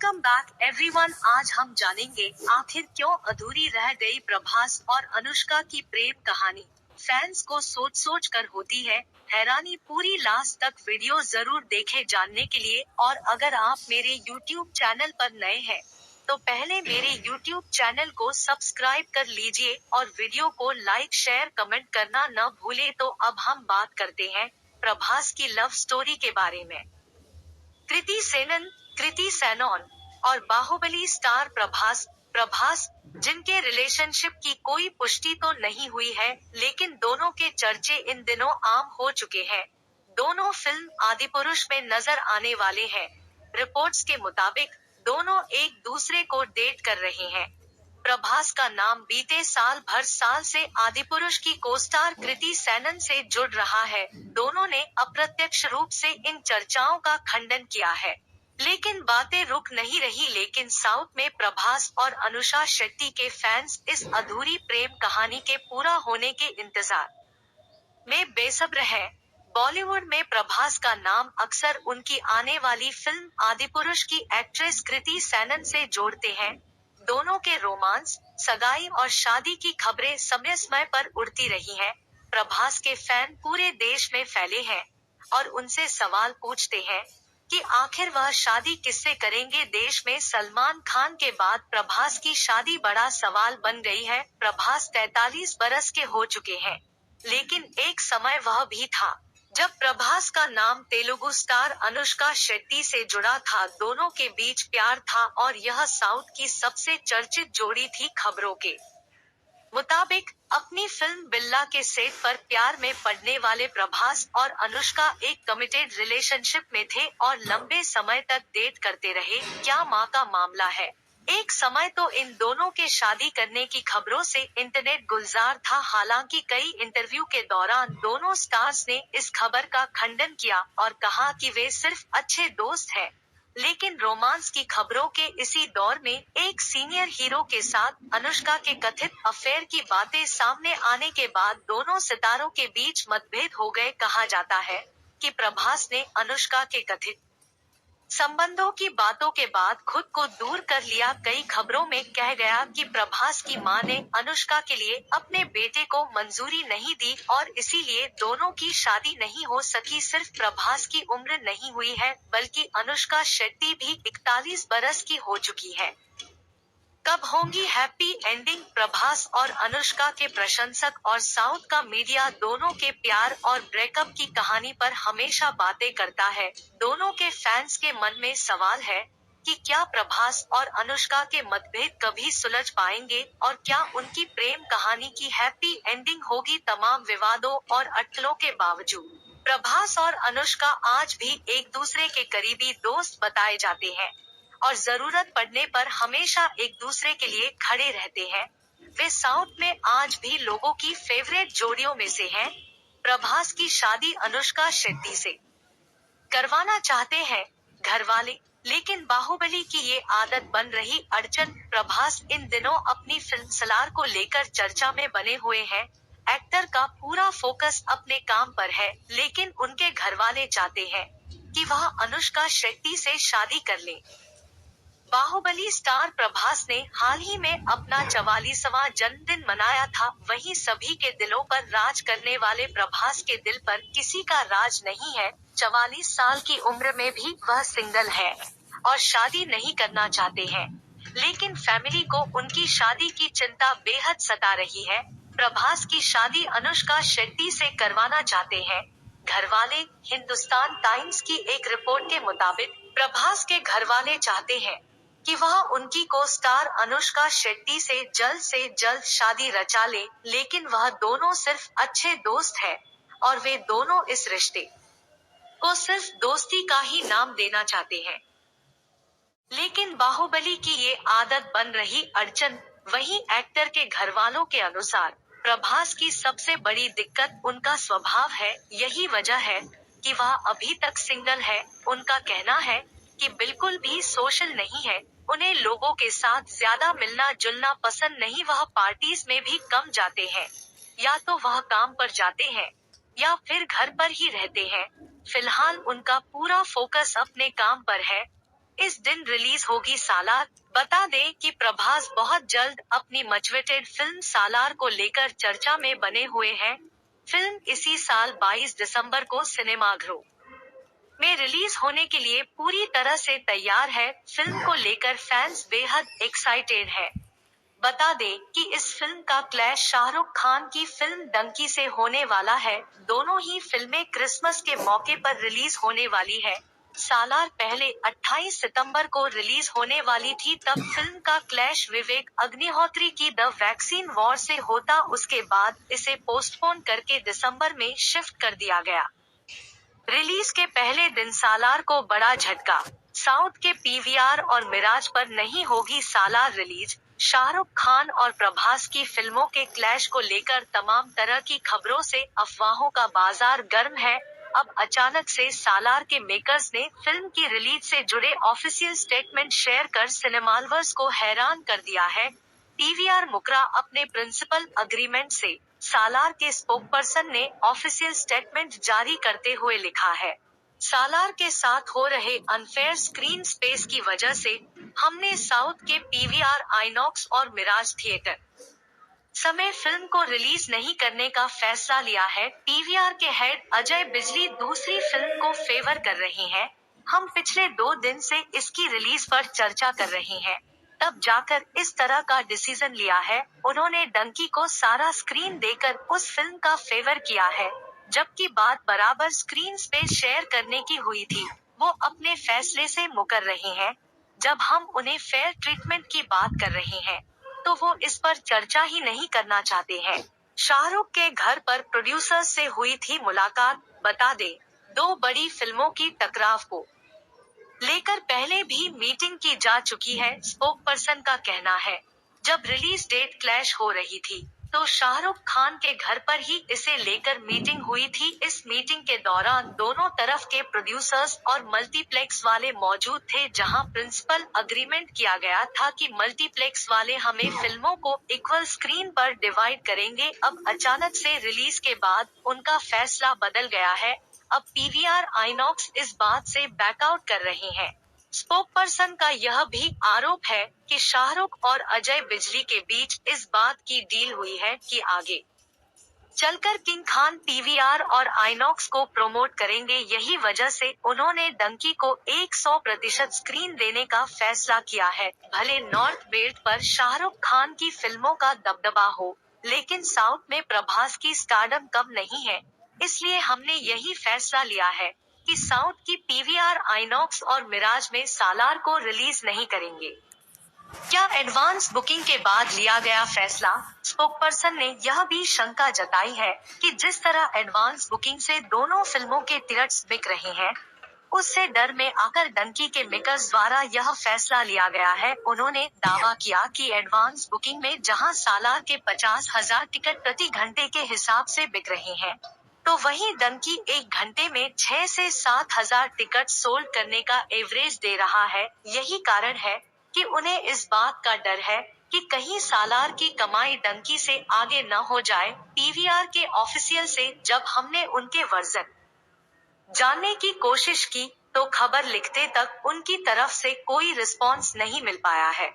Welcome back everyone. आज हम जानेंगे आखिर क्यों अधूरी रह गई प्रभास और अनुष्का की प्रेम कहानी। फैंस को सोच सोच कर होती है हैरानी। पूरी लास्ट तक वीडियो जरूर देखें जानने के लिए। और अगर आप मेरे YouTube चैनल पर नए हैं तो पहले मेरे YouTube चैनल को सब्सक्राइब कर लीजिए और वीडियो को लाइक शेयर कमेंट करना न भूले। तो अब हम बात करते हैं प्रभास की लव स्टोरी के बारे में। कृति सेनन और बाहुबली स्टार प्रभास जिनके रिलेशनशिप की कोई पुष्टि तो नहीं हुई है, लेकिन दोनों के चर्चे इन दिनों आम हो चुके हैं। दोनों फिल्म आदिपुरुष में नजर आने वाले हैं। रिपोर्ट्स के मुताबिक दोनों एक दूसरे को डेट कर रहे हैं। प्रभास का नाम बीते साल से आदिपुरुष की कोस्टार कृति सेनन से जुड़ रहा है। दोनों ने अप्रत्यक्ष रूप से इन चर्चाओं का खंडन किया है, लेकिन बातें रुक नहीं रही। लेकिन साउथ में प्रभास और अनुषा शेट्टी के फैंस इस अधूरी प्रेम कहानी के पूरा होने के इंतजार में बेसब्र हैं। बॉलीवुड में प्रभास का नाम अक्सर उनकी आने वाली फिल्म आदिपुरुष की एक्ट्रेस कृति सेनन से जोड़ते हैं। दोनों के रोमांस, सगाई और शादी की खबरें समय समय पर उड़ती रही हैं। प्रभास के फैन पूरे देश में फैले हैं और उनसे सवाल पूछते हैं कि आखिर वह शादी किससे करेंगे। देश में सलमान खान के बाद प्रभास की शादी बड़ा सवाल बन गई है। प्रभास 43 बरस के हो चुके हैं, लेकिन एक समय वह भी था जब प्रभास का नाम तेलुगु स्टार अनुष्का शेट्टी से जुड़ा था। दोनों के बीच प्यार था और यह साउथ की सबसे चर्चित जोड़ी थी। खबरों के मुताबिक अपनी फिल्म बिल्ला के सेट पर प्यार में पड़ने वाले प्रभास और अनुष्का एक कमिटेड रिलेशनशिप में थे और लंबे समय तक डेट करते रहे। क्या माँ का मामला है। एक समय तो इन दोनों के शादी करने की खबरों से इंटरनेट गुलजार था। हालांकि कई इंटरव्यू के दौरान दोनों स्टार्स ने इस खबर का खंडन किया और कहा कि वे सिर्फ अच्छे दोस्त हैं। लेकिन रोमांस की खबरों के इसी दौर में एक सीनियर हीरो के साथ अनुष्का के कथित अफेयर की बातें सामने आने के बाद दोनों सितारों के बीच मतभेद हो गए। कहा जाता है कि प्रभास ने अनुष्का के कथित संबंधों की बातों के बाद खुद को दूर कर लिया। कई खबरों में कह गया कि प्रभास की मां ने अनुष्का के लिए अपने बेटे को मंजूरी नहीं दी और इसीलिए दोनों की शादी नहीं हो सकी। सिर्फ प्रभास की उम्र नहीं हुई है, बल्कि अनुष्का शेट्टी भी 41 बरस की हो चुकी है। कब होंगी हैप्पी एंडिंग। प्रभास और अनुष्का के प्रशंसक और साउथ का मीडिया दोनों के प्यार और ब्रेकअप की कहानी पर हमेशा बातें करता है। दोनों के फैंस के मन में सवाल है कि क्या प्रभास और अनुष्का के मतभेद कभी सुलझ पाएंगे और क्या उनकी प्रेम कहानी की हैप्पी एंडिंग होगी। तमाम विवादों और अटकलों के बावजूद प्रभास और अनुष्का आज भी एक दूसरे के करीबी दोस्त बताए जाते हैं और जरूरत पड़ने पर हमेशा एक दूसरे के लिए खड़े रहते हैं। वे साउथ में आज भी लोगों की फेवरेट जोड़ियों में से हैं। प्रभास की शादी अनुष्का शेट्टी से करवाना चाहते हैं घर वाले, लेकिन बाहुबली की ये आदत बन रही अड़चन। प्रभास इन दिनों अपनी फिल्म सलार को लेकर चर्चा में बने हुए हैं। एक्टर का पूरा फोकस अपने काम पर है, लेकिन उनके घर वाले चाहते हैं कि वह अनुष्का शेट्टी से शादी कर ले। बाहुबली स्टार प्रभास ने हाल ही में अपना 44वां जन्मदिन मनाया था। वहीं सभी के दिलों पर राज करने वाले प्रभास के दिल पर किसी का राज नहीं है। 44 साल की उम्र में भी वह सिंगल है और शादी नहीं करना चाहते हैं, लेकिन फैमिली को उनकी शादी की चिंता बेहद सता रही है। प्रभास की शादी अनुष्का शेट्टी से करवाना चाहते हैं घरवाले। हिंदुस्तान टाइम्स की एक रिपोर्ट के मुताबिक प्रभास के घरवाले चाहते हैं कि वह उनकी को स्टार अनुष्का शेट्टी से जल्द शादी रचा ले, लेकिन वह दोनों सिर्फ अच्छे दोस्त हैं और वे दोनों इस रिश्ते को सिर्फ दोस्ती का ही नाम देना चाहते हैं। लेकिन बाहुबली की ये आदत बन रही अड़चन। वहीं एक्टर के घरवालों के अनुसार प्रभास की सबसे बड़ी दिक्कत उनका स्वभाव है। यही वजह है कि वह अभी तक सिंगल है। उनका कहना है कि बिल्कुल भी सोशल नहीं है। उन्हें लोगों के साथ ज्यादा मिलना जुलना पसंद नहीं। वह पार्टीज में भी कम जाते हैं। या तो वह काम पर जाते हैं या फिर घर पर ही रहते हैं। फिलहाल उनका पूरा फोकस अपने काम पर है। इस दिन रिलीज होगी सालार। बता दें कि प्रभास बहुत जल्द अपनी मचवेटेड फिल्म सालार को लेकर चर्चा में बने हुए हैं। फिल्म इसी साल 22 दिसंबर को सिनेमाघरों में रिलीज होने के लिए पूरी तरह से तैयार है। फिल्म को लेकर फैंस बेहद एक्साइटेड है। बता दें कि इस फिल्म का क्लैश शाहरुख खान की फिल्म डंकी से होने वाला है। दोनों ही फिल्में क्रिसमस के मौके पर रिलीज होने वाली है। सालार पहले 28 सितंबर को रिलीज होने वाली थी, तब फिल्म का क्लैश विवेक अग्निहोत्री की द वैक्सीन वॉर से होता। उसके बाद इसे पोस्टपोन करके दिसंबर में शिफ्ट कर दिया गया। रिलीज के पहले दिन सालार को बड़ा झटका। साउथ के पीवीआर और मिराज पर नहीं होगी सालार रिलीज। शाहरुख खान और प्रभास की फिल्मों के क्लैश को लेकर तमाम तरह की खबरों से अफवाहों का बाजार गर्म है। अब अचानक से सालार के मेकर्स ने फिल्म की रिलीज से जुड़े ऑफिशियल स्टेटमेंट शेयर कर सिनेमालवर्स को हैरान कर दिया है। पीवीआर मुकरा अपने प्रिंसिपल अग्रीमेंट से सालार के स्पोकपर्सन ने ऑफिशियल स्टेटमेंट जारी करते हुए लिखा है, सालार के साथ हो रहे अनफेयर स्क्रीन स्पेस की वजह से हमने साउथ के पीवीआर आइनॉक्स और मिराज थिएटर समय फिल्म को रिलीज नहीं करने का फैसला लिया है। पीवीआर के हेड अजय बिजली दूसरी फिल्म को फेवर कर रहे हैं। हम पिछले 2 दिन से इसकी रिलीज पर चर्चा कर रहे हैं, तब जाकर इस तरह का डिसीजन लिया है। उन्होंने डंकी को सारा स्क्रीन देकर उस फिल्म का फेवर किया है, जबकि बात बराबर स्क्रीन स्पेस शेयर करने की हुई थी। वो अपने फैसले से मुकर रहे हैं। जब हम उन्हें फेयर ट्रीटमेंट की बात कर रहे हैं, तो वो इस पर चर्चा ही नहीं करना चाहते हैं। शाहरुख के घर पर प्रोड्यूसर्स से हुई थी मुलाकात। बता दें, 2 बड़ी फिल्मों की टकराव को लेकर पहले भी मीटिंग की जा चुकी है। स्पोकपर्सन का कहना है, जब रिलीज डेट क्लैश हो रही थी, तो शाहरुख खान के घर पर ही इसे लेकर मीटिंग हुई थी। इस मीटिंग के दौरान दोनों तरफ के प्रोड्यूसर्स और मल्टीप्लेक्स वाले मौजूद थे, जहां प्रिंसिपल अग्रीमेंट किया गया था कि मल्टीप्लेक्स वाले हमें फिल्मों को इक्वल स्क्रीन पर डिवाइड करेंगे। अब अचानक से रिलीज के बाद उनका फैसला बदल गया है। अब पीवीआर आइनॉक्स इस बात से बैकआउट कर रहे हैं। स्पोकपर्सन का यह भी आरोप है कि शाहरुख और अजय बिजली के बीच इस बात की डील हुई है कि आगे चलकर किंग खान पीवीआर और आइनॉक्स को प्रमोट करेंगे। यही वजह से उन्होंने डंकी को 100% स्क्रीन देने का फैसला किया है। भले नॉर्थ बेल्ट पर शाहरुख खान की फिल्मों का दबदबा हो, लेकिन साउथ में प्रभास की स्टारडम कम नहीं है। इसलिए हमने यही फैसला लिया है कि साउथ की पीवीआर आइनॉक्स और मिराज में सालार को रिलीज नहीं करेंगे। क्या एडवांस बुकिंग के बाद लिया गया फैसला? स्पोकपर्सन ने यह भी शंका जताई है कि जिस तरह एडवांस बुकिंग से दोनों फिल्मों के टिकट्स बिक रहे हैं, उससे डर में आकर डंकी के मेकर्स द्वारा यह फैसला लिया गया है। उन्होंने दावा किया कि एडवांस बुकिंग में जहां सालार के 50,000 टिकट प्रति घंटे के हिसाब से बिक रहे हैं, तो वहीं डंकी 1 घंटे में 6 से 7,000 टिकट सोल्ड करने का एवरेज दे रहा है। यही कारण है कि उन्हें इस बात का डर है कि कहीं सालार की कमाई डंकी से आगे न हो जाए। पीवीआर के ऑफिशियल से जब हमने उनके वर्जन जानने की कोशिश की, तो खबर लिखते तक उनकी तरफ से कोई रिस्पॉन्स नहीं मिल पाया है।